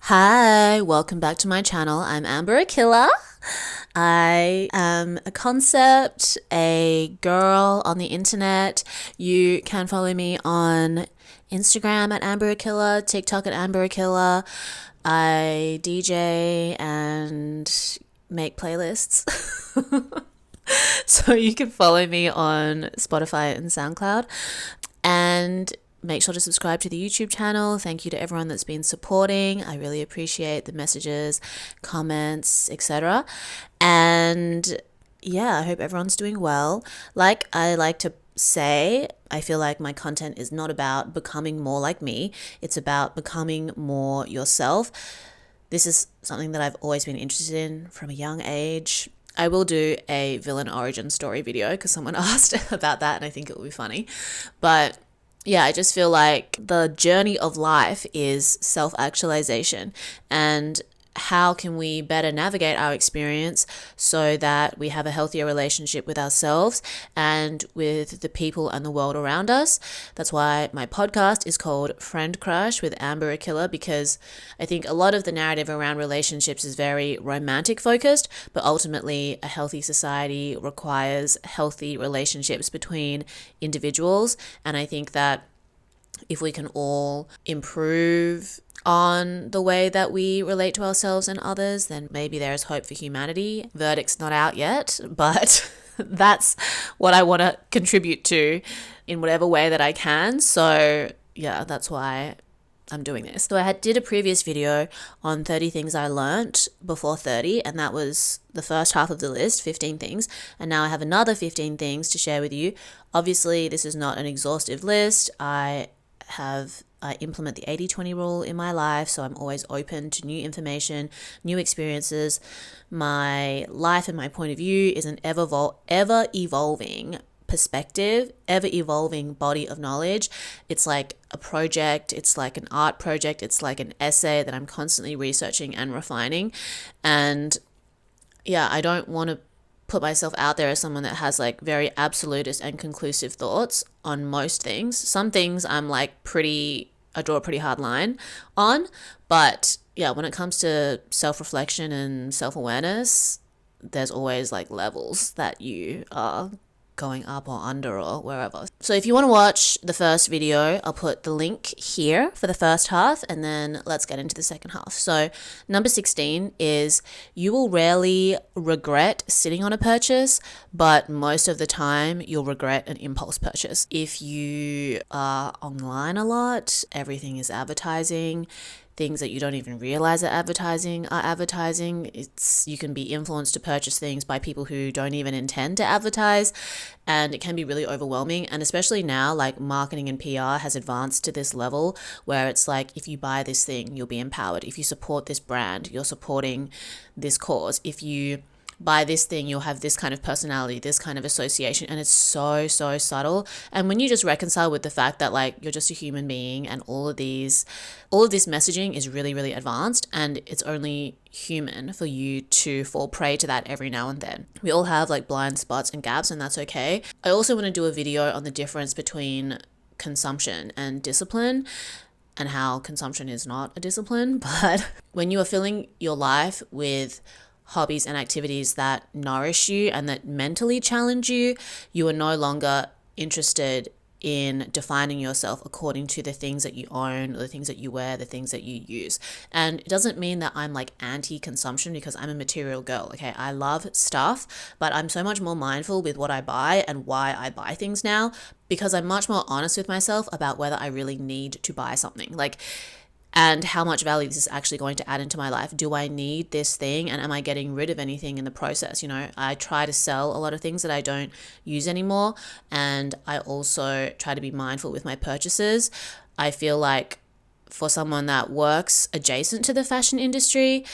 Hi, welcome back to my channel. I'm Amber Akilla. I am a concept, a girl on the internet. You can follow me on Instagram at Amber Akilla, TikTok at Amber Akilla. I DJ and make playlists. So you can follow me on Spotify and SoundCloud. And make sure to subscribe to the YouTube channel. Thank you to everyone that's been supporting. I really appreciate the messages, comments, etc. And yeah, I hope everyone's doing well. Like I like to say, I feel like my content is not about becoming more like me. It's about becoming more yourself. This is something that I've always been interested in from a young age. I will do a villain origin story video because someone asked about that and I think it will be funny. But yeah, I just feel like the journey of life is self-actualization, and how can we better navigate our experience so that we have a healthier relationship with ourselves and with the people and the world around us. That's why my podcast is called Friend Crush with Amber Akilla, because I think a lot of the narrative around relationships is very romantic focused, but ultimately a healthy society requires healthy relationships between individuals. And I think that if we can all improve on the way that we relate to ourselves and others, then maybe there is hope for humanity. Verdict's not out yet, but that's what I want to contribute to in whatever way that I can. So yeah, that's why I'm doing this. So I did a previous video on 30 things I learnt before 30, and that was the first half of the list, 15 things. And now I have another 15 things to share with you. Obviously, this is not an exhaustive list. I implement the 80-20 rule in my life, so I'm always open to new information, new experiences. My life and my point of view is an ever evolving perspective, ever evolving body of knowledge. It's like a project, it's like an art project, it's like an essay that I'm constantly researching and refining. And yeah, I don't want to put myself out there as someone that has like very absolutist and conclusive thoughts on most things. Some things I'm like I draw a pretty hard line on, but yeah, when it comes to self-reflection and self-awareness, there's always like levels that you are going up or under or wherever. So if you want to watch the first video, I'll put the link here for the first half, and then let's get into the second half. So number 16 is, you will rarely regret sitting on a purchase, but most of the time you'll regret an impulse purchase. If you are online a lot, everything is advertising. Things that you don't even realize are advertising. You can be influenced to purchase things by people who don't even intend to advertise, and it can be really overwhelming. And especially now, like marketing and PR has advanced to this level where it's like, if you buy this thing, you'll be empowered. If you support this brand, you're supporting this cause. If you buy this thing, you'll have this kind of personality, this kind of association. And it's so subtle. And when you just reconcile with the fact that like you're just a human being, and all of this messaging is really advanced, and it's only human for you to fall prey to that every now and then. We all have like blind spots and gaps, and that's okay. I also want to do a video on the difference between consumption and discipline, and how consumption is not a discipline. But when you are filling your life with hobbies and activities that nourish you and that mentally challenge you, you are no longer interested in defining yourself according to the things that you own, or the things that you wear, the things that you use. And it doesn't mean that I'm like anti-consumption, because I'm a material girl, okay? I love stuff, but I'm so much more mindful with what I buy and why I buy things now, because I'm much more honest with myself about whether I really need to buy something. Like, and how much value this is actually going to add into my life. Do I need this thing, and am I getting rid of anything in the process? You know, I try to sell a lot of things that I don't use anymore, and I also try to be mindful with my purchases. I feel like for someone that works adjacent to the fashion industry,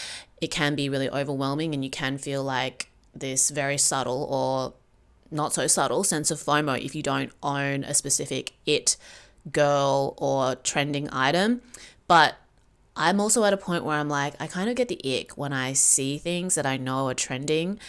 it can be really overwhelming, and you can feel like this very subtle or not so subtle sense of FOMO if you don't own a specific it girl or trending item. But I'm also at a point where I'm like, I kind of get the ick when I see things that I know are trending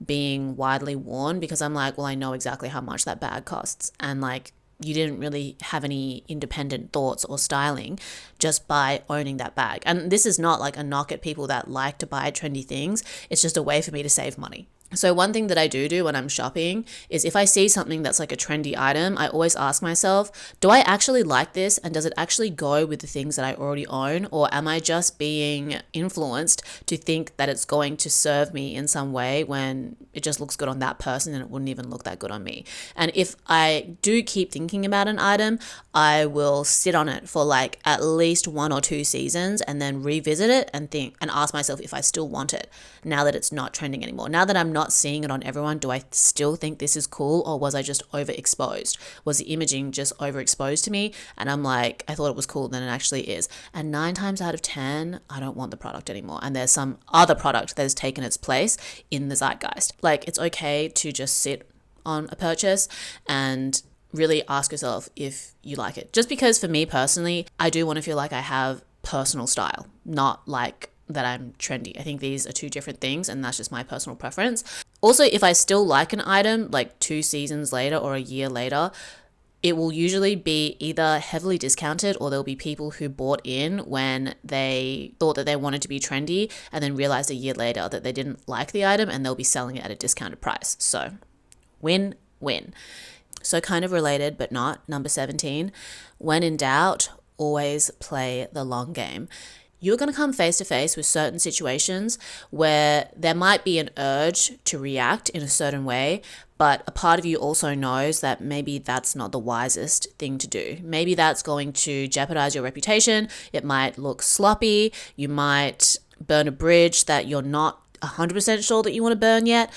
being widely worn, because I'm like, well, I know exactly how much that bag costs. And like, you didn't really have any independent thoughts or styling just by owning that bag. And this is not like a knock at people that like to buy trendy things. It's just a way for me to save money. So one thing that I do when I'm shopping is if I see something that's like a trendy item, I always ask myself, do I actually like this? And does it actually go with the things that I already own? Or am I just being influenced to think that it's going to serve me in some way when it just looks good on that person and it wouldn't even look that good on me? And if I do keep thinking about an item, I will sit on it for like at least 1 or 2 seasons and then revisit it and think and ask myself if I still want it now that it's not trending anymore. Now that I'm not seeing it on everyone, do I still think this is cool, or was I just overexposed? Was the imaging just overexposed to me and I'm like, I thought it was cool than it actually is? And 9 times out of 10, I don't want the product anymore, and there's some other product that has taken its place in the zeitgeist. Like, it's okay to just sit on a purchase and really ask yourself if you like it. Just because for me personally, I do want to feel like I have personal style, not like that I'm trendy. I think these are 2 different things, and that's just my personal preference. Also, if I still like an item like 2 seasons later or a year later, it will usually be either heavily discounted, or there'll be people who bought in when they thought that they wanted to be trendy and then realized a year later that they didn't like the item, and they'll be selling it at a discounted price. So win-win. So kind of related, but not. Number 17, when in doubt, always play the long game. You're going to come face to face with certain situations where there might be an urge to react in a certain way, but a part of you also knows that maybe that's not the wisest thing to do. Maybe that's going to jeopardize your reputation. It might look sloppy. You might burn a bridge that you're not 100% sure that you want to burn yet.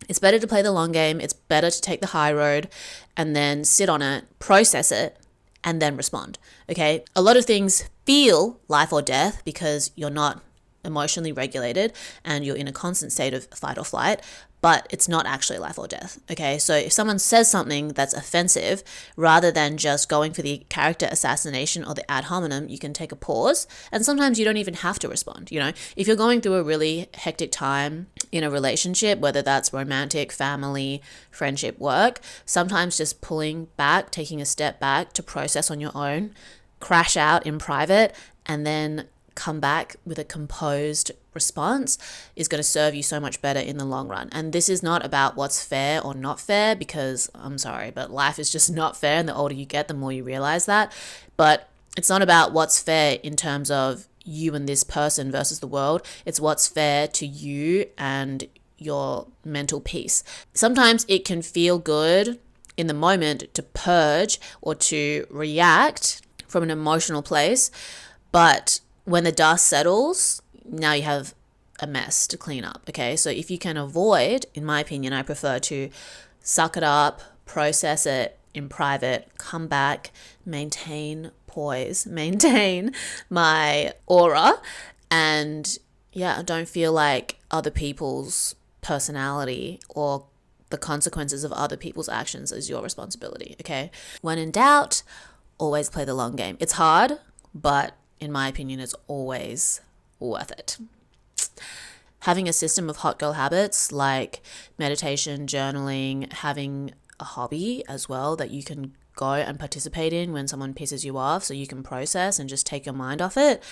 It's better to play the long game. It's better to take the high road and then sit on it, process it, and then respond. Okay? A lot of things feel life or death because you're not emotionally regulated and you're in a constant state of fight or flight, but it's not actually life or death. Okay? So if someone says something that's offensive, rather than just going for the character assassination or the ad hominem, you can take a pause, and sometimes you don't even have to respond. You know, if you're going through a really hectic time in a relationship, whether that's romantic, family, friendship, work, sometimes just pulling back, taking a step back to process on your own, crash out in private, and then come back with a composed response is going to serve you so much better in the long run. And this is not about what's fair or not fair, because I'm sorry, but life is just not fair, and the older you get, the more you realize that. But it's not about what's fair in terms of you and this person versus the world. It's what's fair to you and your mental peace. Sometimes it can feel good in the moment to purge or to react from an emotional place, but when the dust settles, now you have a mess to clean up. Okay, so if you can avoid, in my opinion, I prefer to suck it up, process it in private, come back, maintain poise, maintain my aura, and yeah, don't feel like other people's personality or the consequences of other people's actions is your responsibility. Okay, when in doubt, always play the long game. It's hard, but in my opinion, it's always worth it. Having a system of hot girl habits like meditation, journaling, having a hobby as well that you can go and participate in when someone pisses you off, so you can process and just take your mind off it,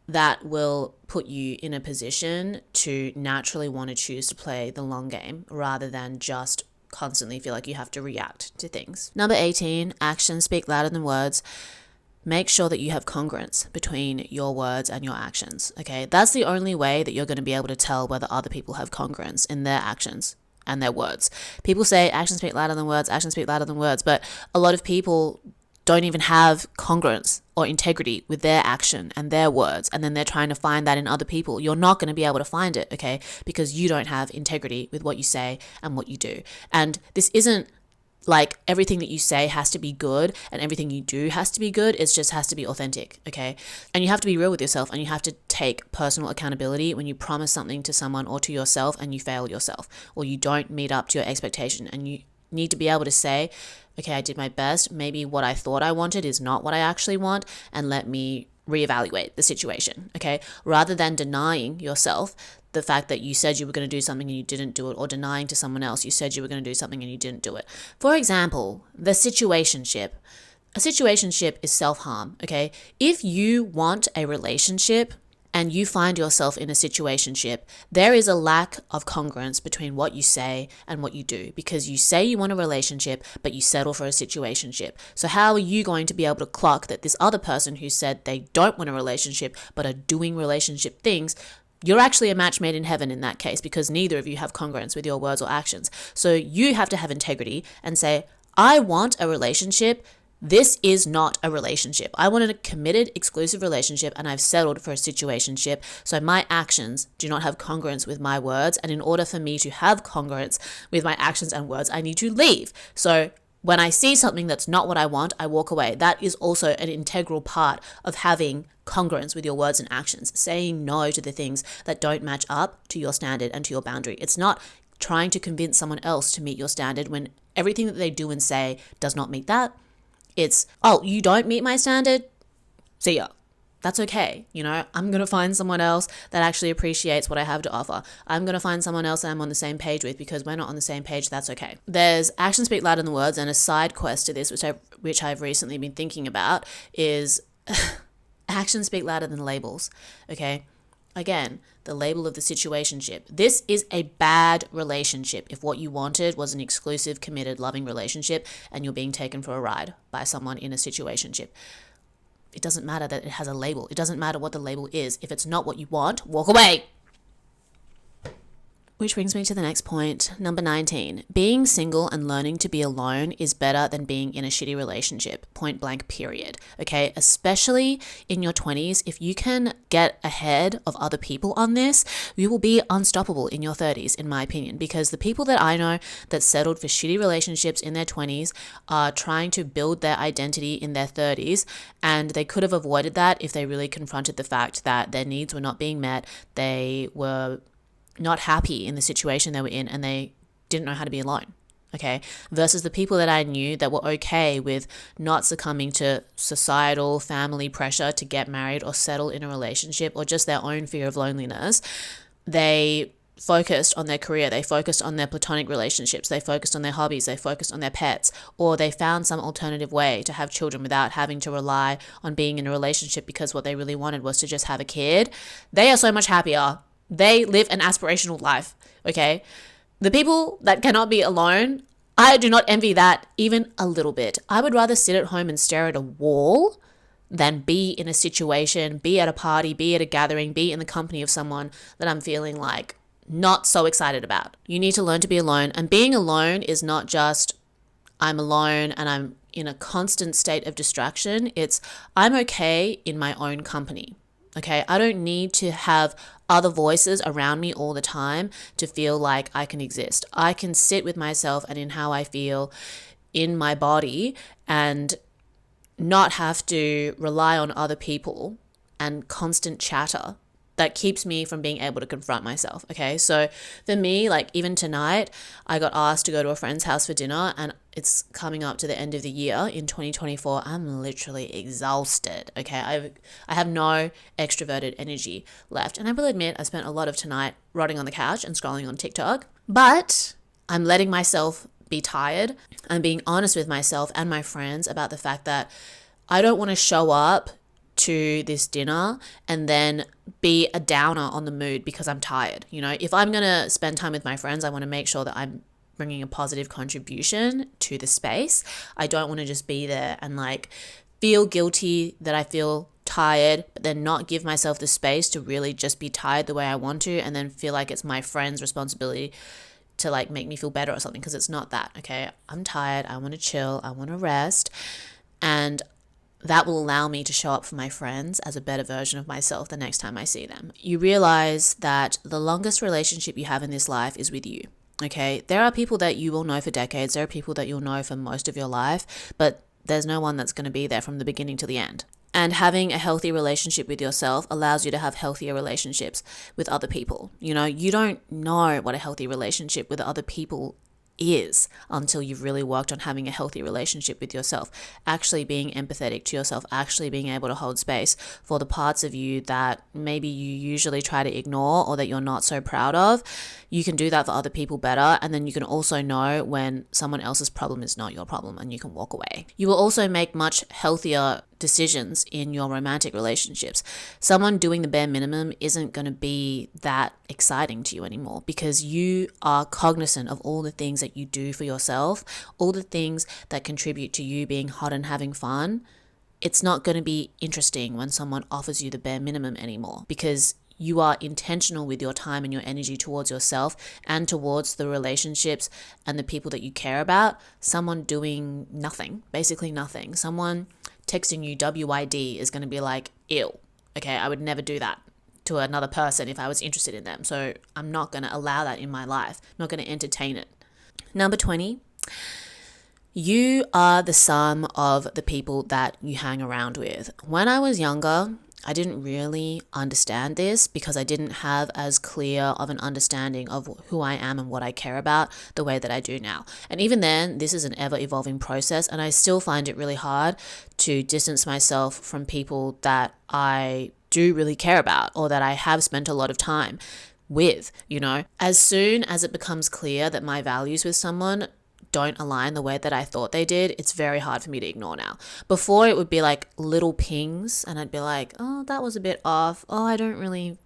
that will put you in a position to naturally want to choose to play the long game rather than just constantly feel like you have to react to things. Number 18, actions speak louder than words. Make sure that you have congruence between your words and your actions, okay? That's the only way that you're going to be able to tell whether other people have congruence in their actions and their words. People say actions speak louder than words, actions speak louder than words, but a lot of people don't even have congruence or integrity with their action and their words, and then they're trying to find that in other people. You're not going to be able to find it, okay? Because you don't have integrity with what you say and what you do. And this isn't like everything that you say has to be good and everything you do has to be good. It just has to be authentic, okay? And you have to be real with yourself, and you have to take personal accountability when you promise something to someone or to yourself and you fail yourself, or you don't meet up to your expectation. And you need to be able to say, okay, I did my best. Maybe what I thought I wanted is not what I actually want, and let me reevaluate the situation, okay? Rather than denying yourself the fact that you said you were going to do something and you didn't do it, or denying to someone else you said you were going to do something and you didn't do it. For example, the situationship. A situationship is self-harm, okay? If you want a relationship and you find yourself in a situationship, there is a lack of congruence between what you say and what you do, because you say you want a relationship, but you settle for a situationship. So how are you going to be able to clock that this other person who said they don't want a relationship but are doing relationship things, you're actually a match made in heaven in that case, because neither of you have congruence with your words or actions. So you have to have integrity and say, I want a relationship. This is not a relationship. I wanted a committed, exclusive relationship, and I've settled for a situationship. So my actions do not have congruence with my words. And in order for me to have congruence with my actions and words, I need to leave. So when I see something that's not what I want, I walk away. That is also an integral part of having congruence with your words and actions, saying no to the things that don't match up to your standard and to your boundary. It's not trying to convince someone else to meet your standard when everything that they do and say does not meet that. It's, oh, you don't meet my standard? See ya. That's okay. I'm going to find someone else that actually appreciates what I have to offer. I'm going to find someone else that I'm on the same page with, because we're not on the same page. That's okay. There's actions speak louder than words, and a side quest to this, which I've recently been thinking about, is actions speak louder than labels. Okay. Again, the label of the situationship. This is a bad relationship if what you wanted was an exclusive, committed, loving relationship and you're being taken for a ride by someone in a situationship. It doesn't matter that it has a label. It doesn't matter what the label is. If it's not what you want, walk away. Which brings me to the next point, number 19. Being single and learning to be alone is better than being in a shitty relationship, point blank, period. Okay, especially in your 20s, if you can get ahead of other people on this, you will be unstoppable in your 30s, in my opinion, because the people that I know that settled for shitty relationships in their 20s are trying to build their identity in their 30s, and they could have avoided that if they really confronted the fact that their needs were not being met, they were not happy in the situation they were in, and they didn't know how to be alone. Okay. Versus the people that I knew that were okay with not succumbing to societal family pressure to get married or settle in a relationship, or just their own fear of loneliness. They focused on their career. They focused on their platonic relationships. They focused on their hobbies. They focused on their pets, or they found some alternative way to have children without having to rely on being in a relationship, because what they really wanted was to just have a kid. They are so much happier. They live an aspirational life, okay? The people that cannot be alone, I do not envy that even a little bit. I would rather sit at home and stare at a wall than be in a situation, be at a party, be at a gathering, be in the company of someone that I'm feeling like not so excited about. You need to learn to be alone. And being alone is not just I'm alone and I'm in a constant state of distraction. It's I'm okay in my own company. Okay, I don't need to have other voices around me all the time to feel like I can exist. I can sit with myself and in how I feel in my body and not have to rely on other people and constant chatter that keeps me from being able to confront myself. Okay, so for me, like even tonight, I got asked to go to a friend's house for dinner, and it's coming up to the end of the year in 2024. I'm literally exhausted. Okay, I have no extroverted energy left, and I will admit I spent a lot of tonight rotting on the couch and scrolling on TikTok, but I'm letting myself be tired. I'm being honest with myself and my friends about the fact that I don't want to show up to this dinner and then be a downer on the mood because I'm tired. If I'm going to spend time with my friends, I want to make sure that I'm bringing a positive contribution to the space. I don't want to just be there and feel guilty that I feel tired, but then not give myself the space to really just be tired the way I want to, and then feel like it's my friend's responsibility to make me feel better or something, because it's not that. Okay, I'm tired, I want to chill, I want to rest, and that will allow me to show up for my friends as a better version of myself the next time I see them. You realize that the longest relationship you have in this life is with you. Okay, there are people that you will know for decades, there are people that you'll know for most of your life, but there's no one that's going to be there from the beginning to the end. And having a healthy relationship with yourself allows you to have healthier relationships with other people. You don't know what a healthy relationship with other people is until you've really worked on having a healthy relationship with yourself, actually being empathetic to yourself, actually being able to hold space for the parts of you that maybe you usually try to ignore or that you're not so proud of. You can do that for other people better, and then you can also know when someone else's problem is not your problem and you can walk away. You will also make much healthier decisions in your romantic relationships. Someone doing the bare minimum isn't going to be that exciting to you anymore because you are cognizant of all the things that you do for yourself, all the things that contribute to you being hot and having fun. It's not going to be interesting when someone offers you the bare minimum anymore because you are intentional with your time and your energy towards yourself and towards the relationships and the people that you care about. Someone doing nothing, basically nothing, someone texting you WID is going to be like, ew. Okay, I would never do that to another person if I was interested in them. So I'm not going to allow that in my life. I'm not going to entertain it. Number 20, you are the sum of the people that you hang around with. When I was younger, I didn't really understand this because I didn't have as clear of an understanding of who I am and what I care about the way that I do now. And even then, this is an ever-evolving process, and I still find it really hard to distance myself from people that I do really care about or that I have spent a lot of time with, you know. As soon as it becomes clear that my values with someone don't align the way that I thought they did, it's very hard for me to ignore now. Before, it would be like little pings and I'd be like, oh, that was a bit off. Oh, I don't really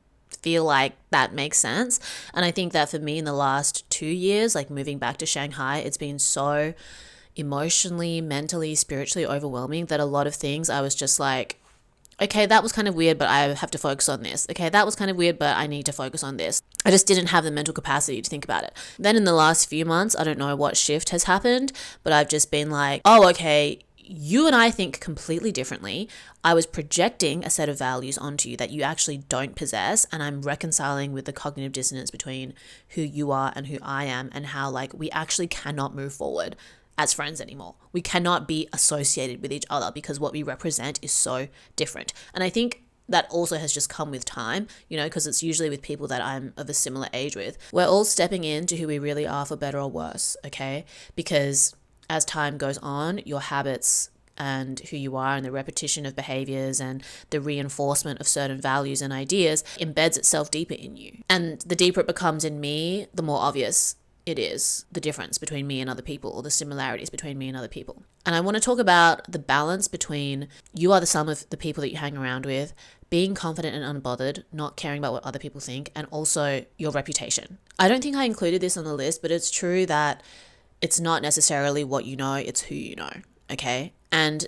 feel like that makes sense. And I think that for me in the last 2 years, like moving back to Shanghai, it's been so emotionally, mentally, spiritually overwhelming that a lot of things I was just like, okay, that was kind of weird, but I have to focus on this. Okay, that was kind of weird, but I need to focus on this. I just didn't have the mental capacity to think about it. Then in the last few months, I don't know what shift has happened, but I've just been like, oh, okay, you and I think completely differently. I was projecting a set of values onto you that you actually don't possess, and I'm reconciling with the cognitive dissonance between who you are and who I am and how like we actually cannot move forward as friends anymore. We cannot be associated with each other because what we represent is so different. And I think that also has just come with time, you know, because it's usually with people that I'm of a similar age with. We're all stepping into who we really are for better or worse, okay? Because as time goes on, your habits and who you are and the repetition of behaviors and the reinforcement of certain values and ideas embeds itself deeper in you. And the deeper it becomes in me, the more obvious it is the difference between me and other people, or the similarities between me and other people. And I want to talk about the balance between you are the sum of the people that you hang around with, being confident and unbothered, not caring about what other people think, and also your reputation. I don't think I included this on the list, but it's true that it's not necessarily what you know, it's who you know, okay? And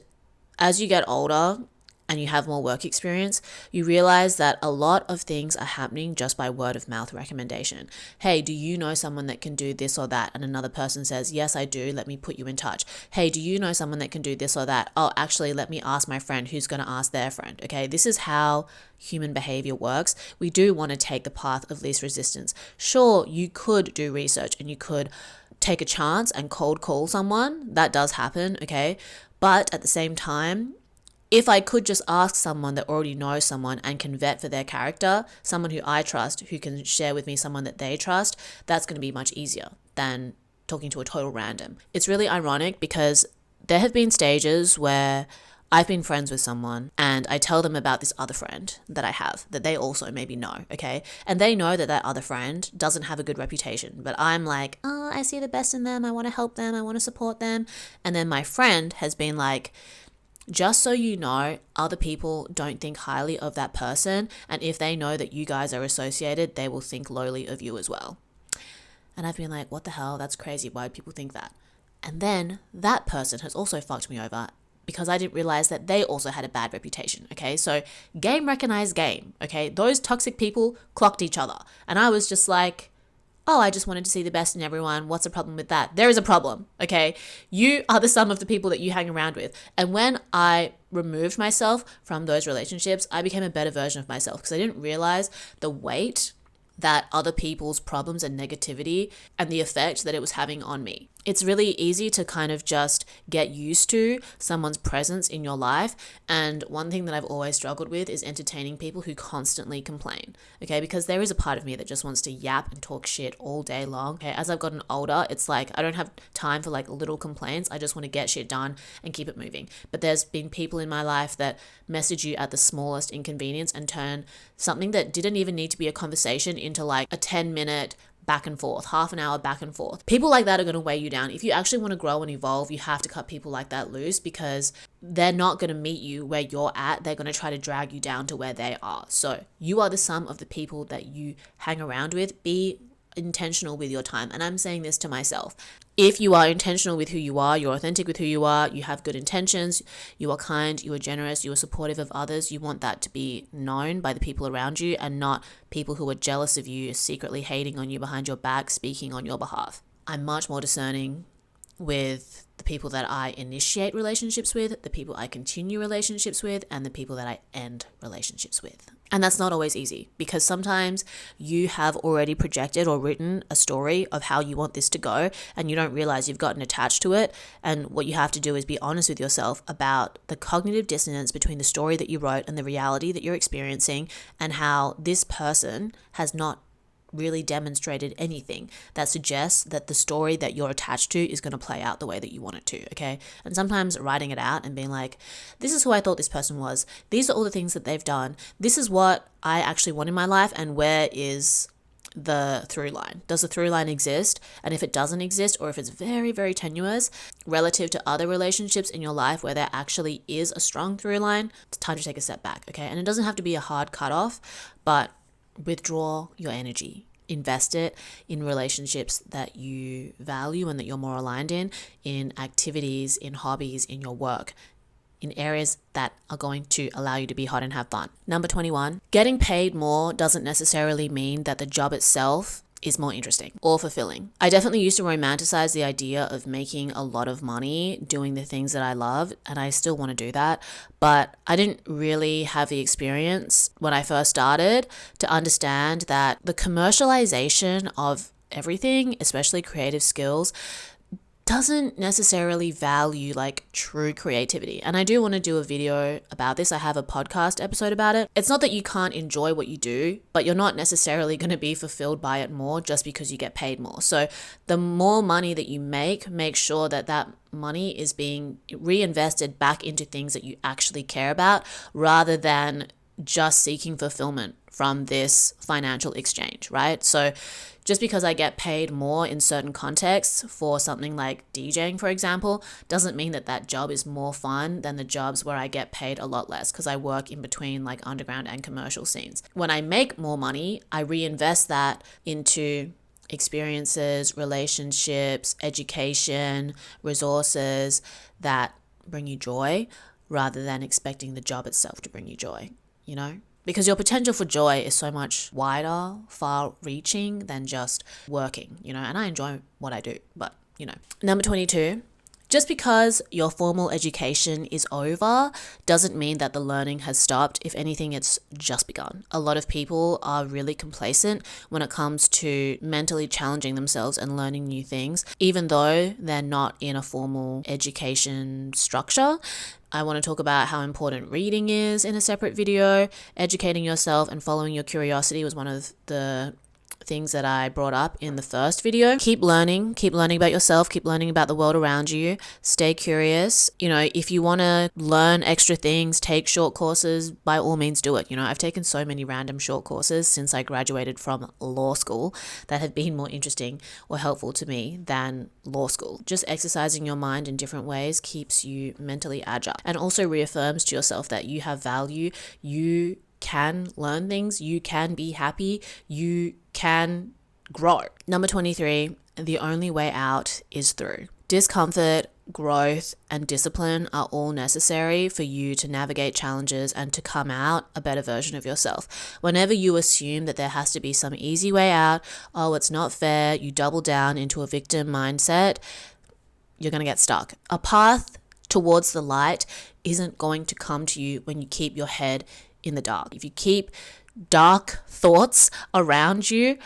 as you get older and you have more work experience, you realize that a lot of things are happening just by word of mouth recommendation. Hey, do you know someone that can do this or that? And another person says, yes, I do. Let me put you in touch. Hey, do you know someone that can do this or that? Oh, actually, let me ask my friend who's going to ask their friend. Okay, this is how human behavior works. We do want to take the path of least resistance. Sure, you could do research and you could take a chance and cold call someone. That does happen, okay? But at the same time, if I could just ask someone that already knows someone and can vet for their character, someone who I trust, who can share with me someone that they trust, that's going to be much easier than talking to a total random. It's really ironic because there have been stages where I've been friends with someone and I tell them about this other friend that I have that they also maybe know, okay? And they know that that other friend doesn't have a good reputation, but I'm like, oh, I see the best in them. I want to help them. I want to support them. And then my friend has been like, just so you know, other people don't think highly of that person. And if they know that you guys are associated, they will think lowly of you as well. And I've been like, what the hell? That's crazy. Why do people think that? And then that person has also fucked me over because I didn't realize that they also had a bad reputation, okay? So game recognized game, okay? Those toxic people clocked each other. And I was just like, oh, I just wanted to see the best in everyone. What's the problem with that? There is a problem, okay? You are the sum of the people that you hang around with. And when I removed myself from those relationships, I became a better version of myself because I didn't realize the weight that other people's problems and negativity and the effect that it was having on me. It's really easy to kind of just get used to someone's presence in your life. And one thing that I've always struggled with is entertaining people who constantly complain, okay? Because there is a part of me that just wants to yap and talk shit all day long, okay? As I've gotten older, it's like I don't have time for like little complaints. I just want to get shit done and keep it moving. But there's been people in my life that message you at the smallest inconvenience and turn something that didn't even need to be a conversation into like a 10-minute back and forth, half an hour back and forth. People like that are going to weigh you down. If you actually want to grow and evolve, you have to cut people like that loose, because they're not going to meet you where you're at. They're going to try to drag you down to where they are. So you are the sum of the people that you hang around with. Be intentional with your time. And I'm saying this to myself. If you are intentional with who you are, you're authentic with who you are, you have good intentions, you are kind, you are generous, you are supportive of others, you want that to be known by the people around you, and not people who are jealous of you, secretly hating on you behind your back, speaking on your behalf. I'm much more discerning with the people that I initiate relationships with, the people I continue relationships with, and the people that I end relationships with. And that's not always easy, because sometimes you have already projected or written a story of how you want this to go, and you don't realize you've gotten attached to it. And what you have to do is be honest with yourself about the cognitive dissonance between the story that you wrote and the reality that you're experiencing, and how this person has not really demonstrated anything that suggests that the story that you're attached to is going to play out the way that you want it to, okay? And sometimes writing it out and being like, this is who I thought this person was. These are all the things that they've done. This is what I actually want in my life, and where is the through line? Does the through line exist? And if it doesn't exist, or if it's very, very tenuous relative to other relationships in your life where there actually is a strong through line, it's time to take a step back, okay? And it doesn't have to be a hard cutoff, but withdraw your energy. Invest it in relationships that you value and that you're more aligned in activities, in hobbies, in your work, in areas that are going to allow you to be hot and have fun. Number 21, getting paid more doesn't necessarily mean that the job itself is more interesting or fulfilling. I definitely used to romanticize the idea of making a lot of money doing the things that I love, and I still want to do that, but I didn't really have the experience when I first started to understand that the commercialization of everything, especially creative skills, doesn't necessarily value like true creativity. And I do want to do a video about this. I have a podcast episode about it. It's not that you can't enjoy what you do, but you're not necessarily going to be fulfilled by it more just because you get paid more. So the more money that you make sure that that money is being reinvested back into things that you actually care about, rather than just seeking fulfillment from this financial exchange, right? So just because I get paid more in certain contexts for something like DJing, for example, doesn't mean that that job is more fun than the jobs where I get paid a lot less, because I work in between like underground and commercial scenes. When I make more money, I reinvest that into experiences, relationships, education, resources that bring you joy, rather than expecting the job itself to bring you joy, you know? Because your potential for joy is so much wider, far-reaching than just working, you know? And I enjoy what I do, but, you know. Number 22, just because your formal education is over doesn't mean that the learning has stopped. If anything, it's just begun. A lot of people are really complacent when it comes to mentally challenging themselves and learning new things, even though they're not in a formal education structure. I want to talk about how important reading is in a separate video. Educating yourself and following your curiosity was one of the things that I brought up in the first video. Keep learning about yourself, keep learning about the world around you, stay curious. You know, if you want to learn extra things, take short courses, by all means do it. You know, I've taken so many random short courses since I graduated from law school that have been more interesting or helpful to me than law school. Just exercising your mind in different ways keeps you mentally agile, and also reaffirms to yourself that you have value, you can learn things, you can be happy, you can grow. Number 23, the only way out is through. Discomfort, growth, and discipline are all necessary for you to navigate challenges and to come out a better version of yourself. Whenever you assume that there has to be some easy way out, oh, it's not fair, you double down into a victim mindset, you're going to get stuck. A path towards the light isn't going to come to you when you keep your head in the dark. If you keep dark thoughts around you,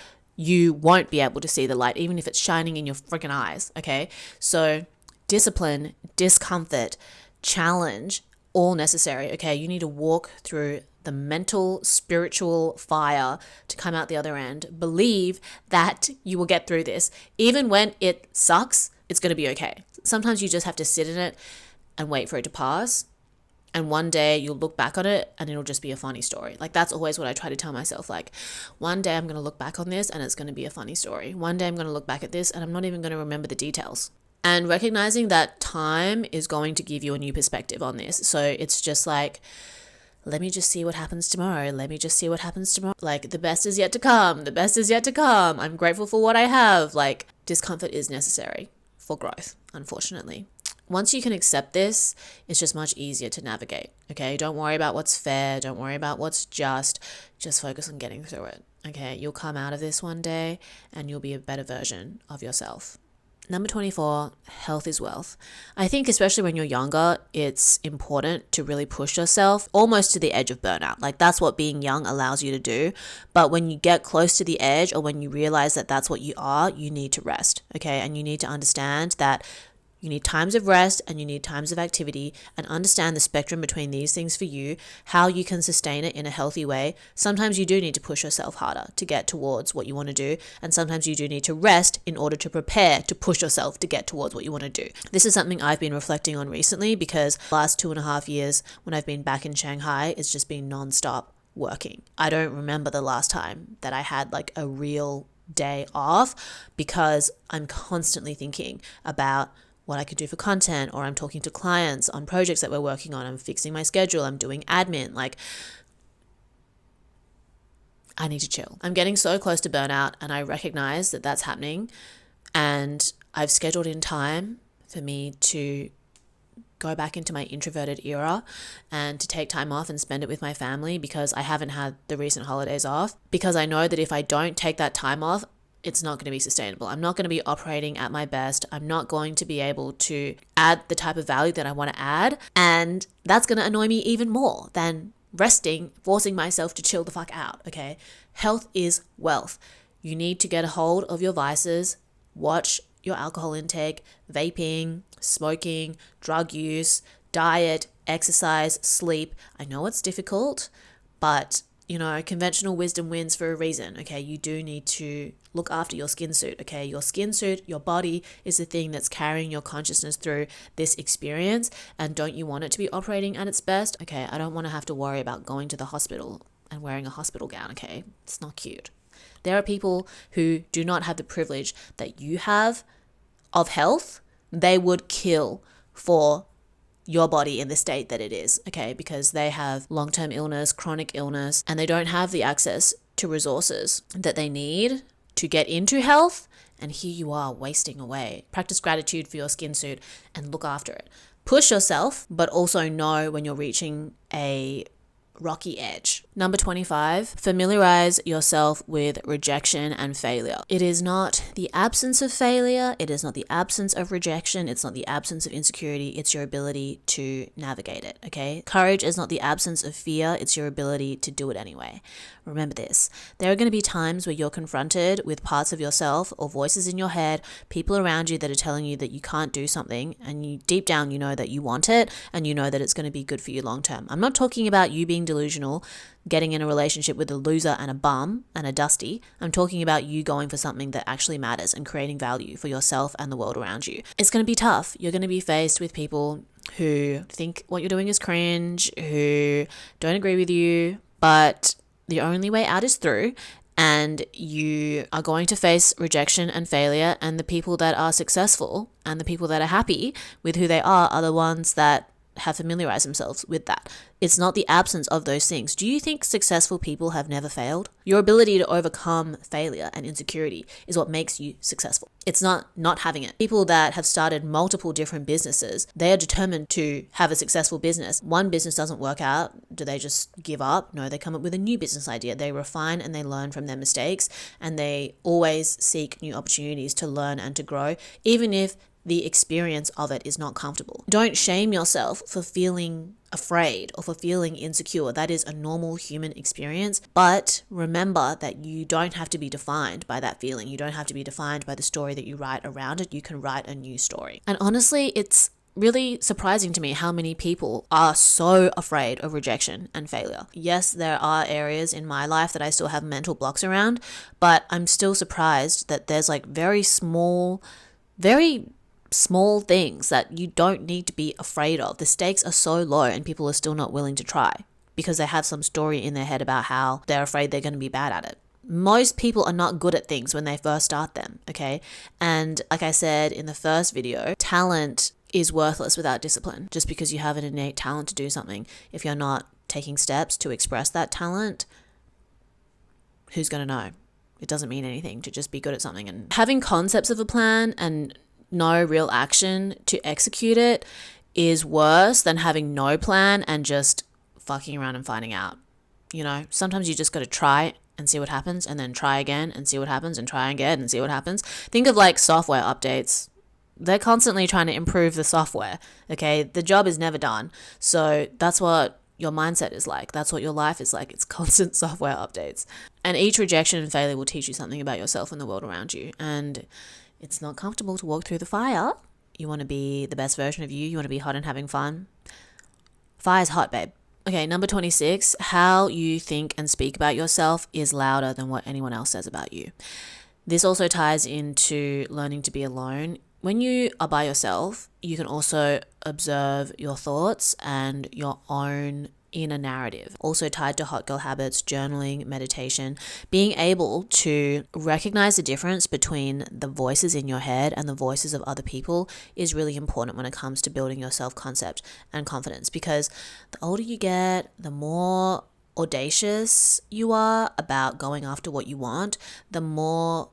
you won't be able to see the light, even if it's shining in your freaking eyes, okay? So discipline, discomfort, challenge, all necessary, okay? You need to walk through the mental, spiritual fire to come out the other end. Believe that you will get through this. Even when it sucks, it's going to be okay. Sometimes you just have to sit in it and wait for it to pass. And one day you'll look back on it and it'll just be a funny story. Like, that's always what I try to tell myself. Like, one day I'm going to look back on this and it's going to be a funny story. One day I'm going to look back at this and I'm not even going to remember the details. And recognizing that time is going to give you a new perspective on this. So it's just like, let me just see what happens tomorrow. Let me just see what happens tomorrow. Like, the best is yet to come. The best is yet to come. I'm grateful for what I have. Like, discomfort is necessary for growth, unfortunately. Once you can accept this, it's just much easier to navigate, okay? Don't worry about what's fair. Don't worry about what's just focus on getting through it, okay? You'll come out of this one day and you'll be a better version of yourself. Number 24, health is wealth. I think especially when you're younger, it's important to really push yourself almost to the edge of burnout. Like, that's what being young allows you to do. But when you get close to the edge, or when you realize that that's what you are, you need to rest, okay? And you need to understand that you need times of rest and you need times of activity, and understand the spectrum between these things for you, how you can sustain it in a healthy way. Sometimes you do need to push yourself harder to get towards what you want to do. And sometimes you do need to rest in order to prepare to push yourself to get towards what you want to do. This is something I've been reflecting on recently, because the last 2.5 years when I've been back in Shanghai, it's just been nonstop working. I don't remember the last time that I had like a real day off, because I'm constantly thinking about what I could do for content, or I'm talking to clients on projects that we're working on. I'm fixing my schedule. I'm doing admin. Like, I need to chill. I'm getting so close to burnout, and I recognize that that's happening. And I've scheduled in time for me to go back into my introverted era and to take time off and spend it with my family, because I haven't had the recent holidays off, because I know that if I don't take that time off, it's not going to be sustainable. I'm not going to be operating at my best. I'm not going to be able to add the type of value that I want to add. And that's going to annoy me even more than resting, forcing myself to chill the fuck out, okay? Health is wealth. You need to get a hold of your vices, watch your alcohol intake, vaping, smoking, drug use, diet, exercise, sleep. I know it's difficult, but conventional wisdom wins for a reason, okay? You do need to look after your skin suit, okay? Your skin suit, your body is the thing that's carrying your consciousness through this experience. And don't you want it to be operating at its best? Okay, I don't want to have to worry about going to the hospital and wearing a hospital gown, okay? It's not cute. There are people who do not have the privilege that you have of health. They would kill for your body in the state that it is, okay? Because they have long-term illness, chronic illness, and they don't have the access to resources that they need to get into health. And here you are wasting away. Practice gratitude for your skin suit and look after it. Push yourself, but also know when you're reaching a rocky edge. Number 25, familiarize yourself with rejection and failure. It is not the absence of failure. It is not the absence of rejection. It's not the absence of insecurity. It's your ability to navigate it, okay? Courage is not the absence of fear. It's your ability to do it anyway. Remember this. There are going to be times where you're confronted with parts of yourself or voices in your head, people around you that are telling you that you can't do something, and you deep down you know that you want it, and you know that it's going to be good for you long term. I'm not talking about you being delusional, getting in a relationship with a loser and a bum and a dusty. I'm talking about you going for something that actually matters and creating value for yourself and the world around you. It's going to be tough. You're going to be faced with people who think what you're doing is cringe, who don't agree with you, but the only way out is through. And you are going to face rejection and failure, and the people that are successful and the people that are happy with who they are the ones that have familiarized themselves with that. It's not the absence of those things. Do you think successful people have never failed? Your ability to overcome failure and insecurity is what makes you successful. It's not having it. People that have started multiple different businesses, they are determined to have a successful business. One business doesn't work out. Do they just give up? No, they come up with a new business idea. They refine and they learn from their mistakes, and they always seek new opportunities to learn and to grow, even if the experience of it is not comfortable. Don't shame yourself for feeling afraid or for feeling insecure. That is a normal human experience. But remember that you don't have to be defined by that feeling. You don't have to be defined by the story that you write around it. You can write a new story. And honestly, it's really surprising to me how many people are so afraid of rejection and failure. Yes, there are areas in my life that I still have mental blocks around, but I'm still surprised that there's like very small things that you don't need to be afraid of. The stakes are so low and people are still not willing to try because they have some story in their head about how they're afraid they're going to be bad at it. Most people are not good at things when they first start them, okay? And like I said in the first video, talent is worthless without discipline. Just because you have an innate talent to do something, if you're not taking steps to express that talent, who's going to know? It doesn't mean anything to just be good at something. And having concepts of a plan and no real action to execute it is worse than having no plan and just fucking around and finding out. You know, sometimes you just got to try and see what happens, and then try again and see what happens, and try again and see what happens. Think of like software updates. They're constantly trying to improve the software, okay? The job is never done. So that's what your mindset is like. That's what your life is like. It's constant software updates. And each rejection and failure will teach you something about yourself and the world around you. And it's not comfortable to walk through the fire. You want to be the best version of you. You want to be hot and having fun. Fire's hot, babe. Okay, number 26, how you think and speak about yourself is louder than what anyone else says about you. This also ties into learning to be alone. When you are by yourself, you can also observe your thoughts and your own inner narrative. Also tied to hot girl habits, journaling, meditation, being able to recognize the difference between the voices in your head and the voices of other people is really important when it comes to building your self-concept and confidence, because the older you get, the more audacious you are about going after what you want, the more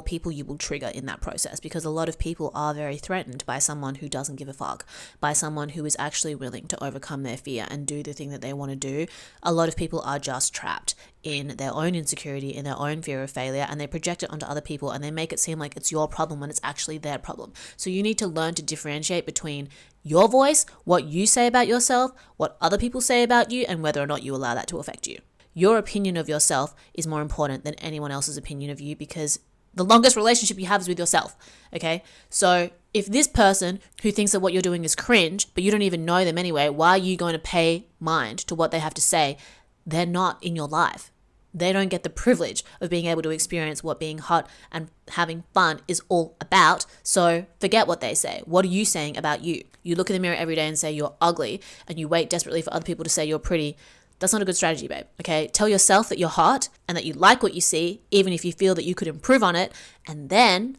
people you will trigger in that process, because a lot of people are very threatened by someone who doesn't give a fuck, by someone who is actually willing to overcome their fear and do the thing that they want to do. A lot of people are just trapped in their own insecurity, in their own fear of failure, and they project it onto other people and they make it seem like it's your problem when it's actually their problem. So you need to learn to differentiate between your voice, what you say about yourself, what other people say about you, and whether or not you allow that to affect you. Your opinion of yourself is more important than anyone else's opinion of you, because the longest relationship you have is with yourself, okay? So if this person who thinks that what you're doing is cringe, but you don't even know them anyway, why are you going to pay mind to what they have to say? They're not in your life. They don't get the privilege of being able to experience what being hot and having fun is all about. So forget what they say. What are you saying about you? You look in the mirror every day and say you're ugly, and you wait desperately for other people to say you're pretty. That's not a good strategy, babe, okay? Tell yourself that you're hot and that you like what you see, even if you feel that you could improve on it, and then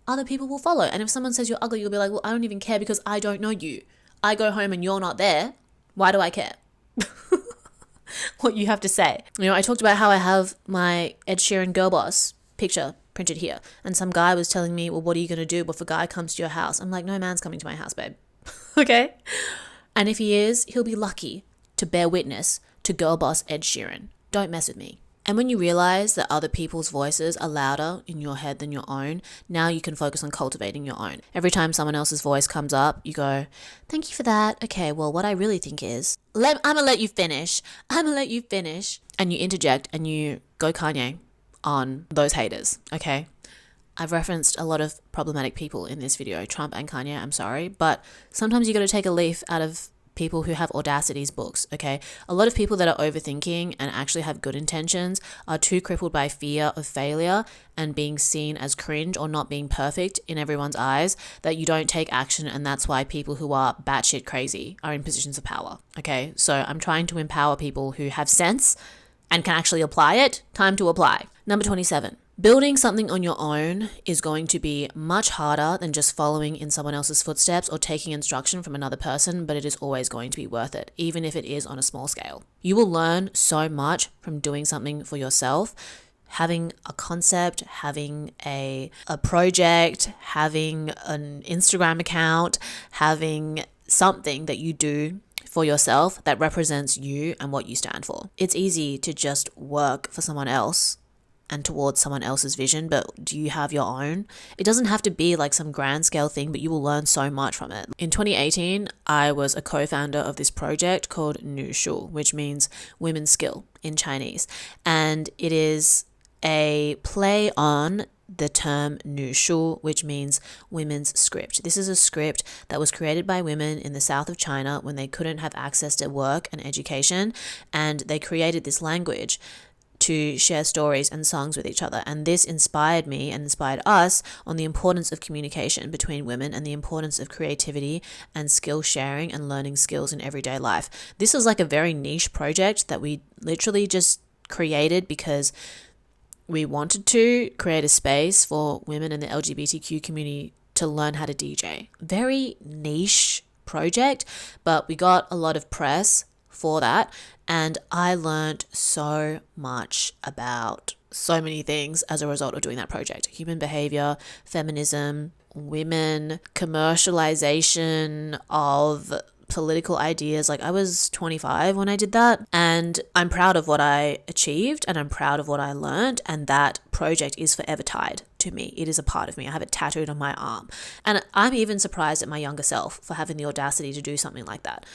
other people will follow. And if someone says you're ugly, you'll be like, well, I don't even care because I don't know you. I go home and you're not there. Why do I care what you have to say? You know, I talked about how I have my Ed Sheeran Girl Boss picture printed here, and some guy was telling me, well, what are you going to do if a guy comes to your house? I'm like, no man's coming to my house, babe. Okay? And if he is, he'll be lucky to bear witness to girl boss Ed Sheeran. Don't mess with me. And when you realize that other people's voices are louder in your head than your own, now you can focus on cultivating your own. Every time someone else's voice comes up, you go, thank you for that. Okay, well, what I really think is, I'm gonna let you finish. And you interject and you go Kanye on those haters, okay? I've referenced a lot of problematic people in this video, Trump and Kanye, I'm sorry, but sometimes you got to take a leaf out of people who have Audacity's books, okay? A lot of people that are overthinking and actually have good intentions are too crippled by fear of failure and being seen as cringe or not being perfect in everyone's eyes that you don't take action, and that's why people who are batshit crazy are in positions of power, okay? So I'm trying to empower people who have sense and can actually apply it. Time to apply. Number 27. Building something on your own is going to be much harder than just following in someone else's footsteps or taking instruction from another person, but it is always going to be worth it, even if it is on a small scale. You will learn so much from doing something for yourself. Having a concept, having a project, having an Instagram account, having something that you do for yourself that represents you and what you stand for. It's easy to just work for someone else and towards someone else's vision, but do you have your own? It doesn't have to be like some grand scale thing, but you will learn so much from it. In 2018, I was a co-founder of this project called Nu Shu, which means women's skill in Chinese. And it is a play on the term Nu Shu, which means women's script. This is a script that was created by women in the south of China when they couldn't have access to work and education, and they created this language to share stories and songs with each other. And this inspired me and inspired us on the importance of communication between women and the importance of creativity and skill sharing and learning skills in everyday life. This is like a very niche project that we literally just created because we wanted to create a space for women in the LGBTQ community to learn how to DJ. Very niche project, but we got a lot of press for that. And I learned so much about so many things as a result of doing that project. Human behavior, feminism, women, commercialization of political ideas. Like, I was 25 when I did that, and I'm proud of what I achieved and I'm proud of what I learned, and that project is forever tied to me. It is a part of me. I have it tattooed on my arm, and I'm even surprised at my younger self for having the audacity to do something like that.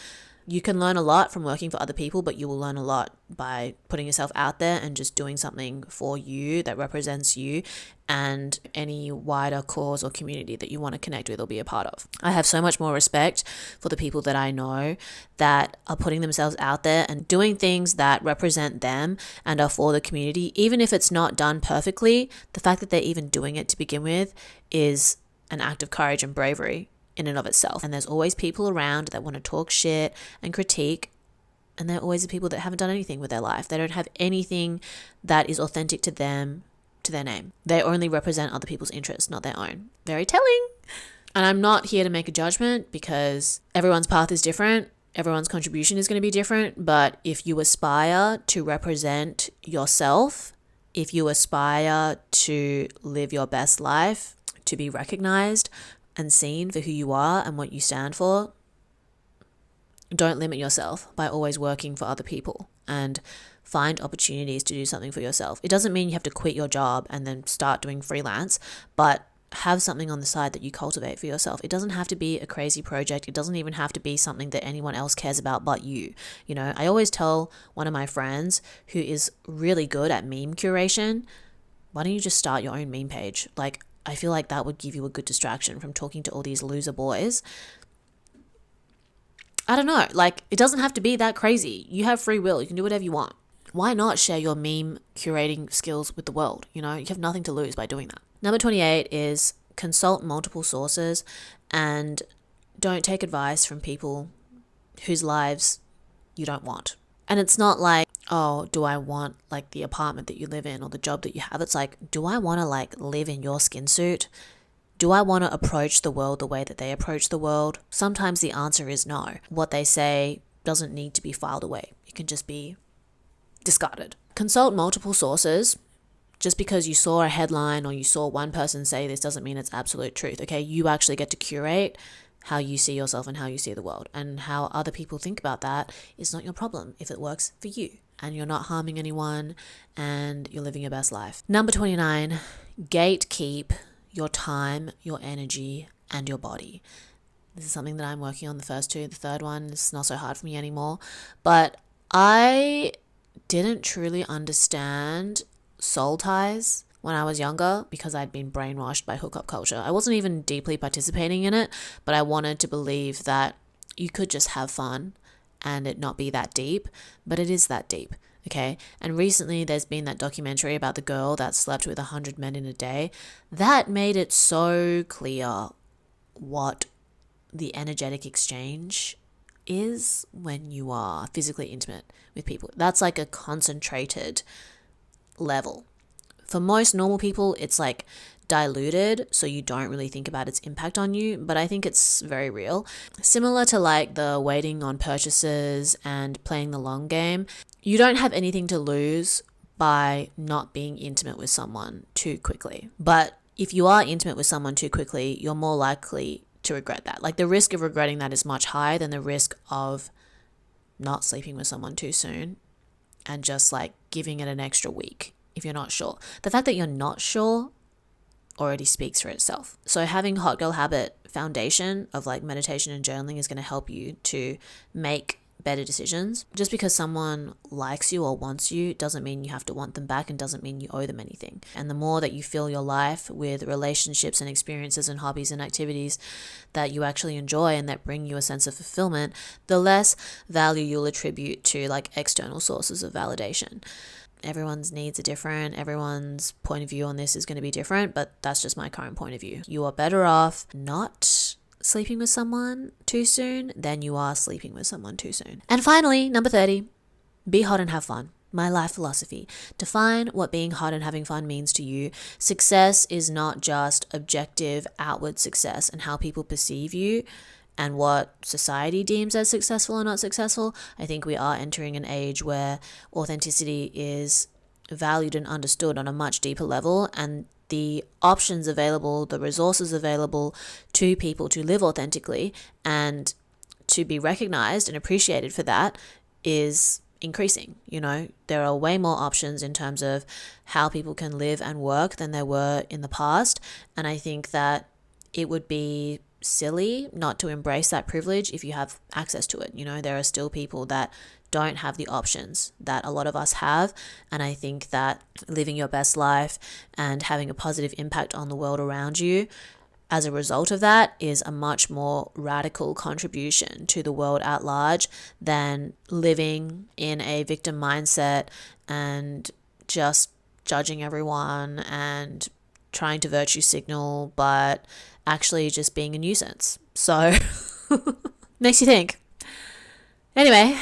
You can learn a lot from working for other people, but you will learn a lot by putting yourself out there and just doing something for you that represents you and any wider cause or community that you want to connect with or be a part of. I have so much more respect for the people that I know that are putting themselves out there and doing things that represent them and are for the community. Even if it's not done perfectly, the fact that they're even doing it to begin with is an act of courage and bravery in and of itself. And there's always people around that want to talk shit and critique, and they're always the people that haven't done anything with their life. They don't have anything that is authentic to them, to their name. They only represent other people's interests, not their own. Very telling. And I'm not here to make a judgment because everyone's path is different. Everyone's contribution is going to be different. But if you aspire to represent yourself, if you aspire to live your best life, to be recognized and seen for who you are and what you stand for, don't limit yourself by always working for other people, and find opportunities to do something for yourself. It doesn't mean you have to quit your job and then start doing freelance, but have something on the side that you cultivate for yourself. It doesn't have to be a crazy project. It doesn't even have to be something that anyone else cares about but you. You know, I always tell one of my friends who is really good at meme curation, why don't you just start your own meme page? Like, I feel like that would give you a good distraction from talking to all these loser boys. I don't know. Like, it doesn't have to be that crazy. You have free will. You can do whatever you want. Why not share your meme curating skills with the world? You know, you have nothing to lose by doing that. Number 28 is consult multiple sources and don't take advice from people whose lives you don't want. And it's not like, oh, do I want like the apartment that you live in or the job that you have? It's like, do I want to like live in your skin suit? Do I want to approach the world the way that they approach the world? Sometimes the answer is no. What they say doesn't need to be filed away. It can just be discarded. Consult multiple sources. Just because you saw a headline or you saw one person say this doesn't mean it's absolute truth. Okay, you actually get to curate how you see yourself and how you see the world, and how other people think about that is not your problem if it works for you and you're not harming anyone and you're living your best life. Number 29, gatekeep your time, your energy, and your body. This is something that I'm working on. The first two, the third one is not so hard for me anymore, but I didn't truly understand soul ties when I was younger because I'd been brainwashed by hookup culture. I wasn't even deeply participating in it, but I wanted to believe that you could just have fun and it not be that deep, but it is that deep, okay? And recently there's been that documentary about the girl that slept with 100 men in a day. That made it so clear what the energetic exchange is when you are physically intimate with people. That's like a concentrated level. For most normal people, it's like diluted, so you don't really think about its impact on you, but I think it's very real. Similar to like the waiting on purchases and playing the long game, you don't have anything to lose by not being intimate with someone too quickly. But if you are intimate with someone too quickly, you're more likely to regret that. Like, the risk of regretting that is much higher than the risk of not sleeping with someone too soon and just like giving it an extra week if you're not sure. The fact that you're not sure already speaks for itself. So having hot girl habit foundation of like meditation and journaling is going to help you to make better decisions. Just because someone likes you or wants you doesn't mean you have to want them back, and doesn't mean you owe them anything. And the more that you fill your life with relationships and experiences and hobbies and activities that you actually enjoy and that bring you a sense of fulfillment, the less value you'll attribute to like external sources of validation. Everyone's needs are different. Everyone's point of view on this is going to be different, but that's just my current point of view. You are better off not sleeping with someone too soon than you are sleeping with someone too soon. And finally, number 30, be hot and have fun. My life philosophy. Define what being hot and having fun means to you. Success is not just objective outward success and how people perceive you and what society deems as successful or not successful. I think we are entering an age where authenticity is valued and understood on a much deeper level, and the options available, the resources available to people to live authentically and to be recognized and appreciated for that is increasing. You know, there are way more options in terms of how people can live and work than there were in the past. And I think that it would be silly not to embrace that privilege if you have access to it. You know, there are still people that don't have the options that a lot of us have, and I think that living your best life and having a positive impact on the world around you as a result of that is a much more radical contribution to the world at large than living in a victim mindset and just judging everyone and trying to virtue signal but actually just being a nuisance. So makes you think. Anyway,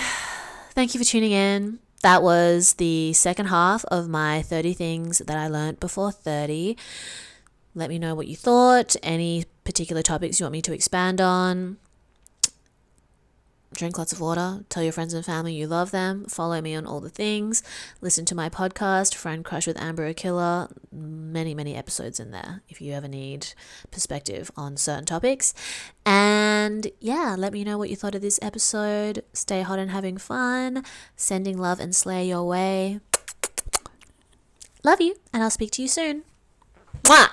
thank you for tuning in. That was the second half of my 30 things that I learned before 30. Let me know what you thought, any particular topics you want me to expand on. Drink lots of water. Tell your friends and family you love them. Follow me on all the things. Listen to my podcast, Friend Crush with Amber Akilla. Many, many episodes in there if you ever need perspective on certain topics. And yeah, let me know what you thought of this episode. Stay hot and having fun. Sending love and slay your way. Love you, and I'll speak to you soon. Mwah!